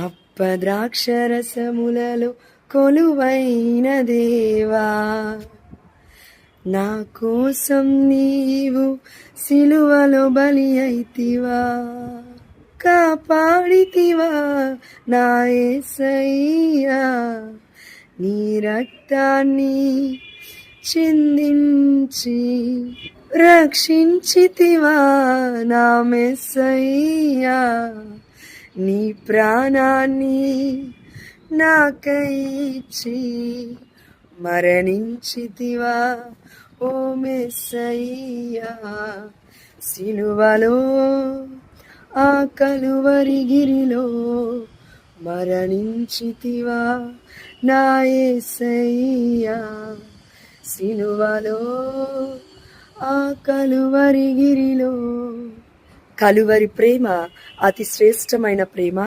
అప్పద్రాక్షరసములలో కొలువైన దేవా, నా కోసం నీవు సిలువలో బలి అయితివా, కాపాడితివా నా యేసయ్యా, నీ రక్తాన్ని చిందించి రక్షించితివా నా మెస్సయ్యా, నీ ప్రాణాన్ని నాకై ఇచ్చి మరణించితివా ఓ మెస్సయ్యా. సిలువలో ఆ కలువరి గిరిలో మరణించితివా నా యేసయ్యా, సిలువలో ఆ కలువరి గిరిలో. కలువరి ప్రేమ అతి శ్రేష్టమైన ప్రేమ.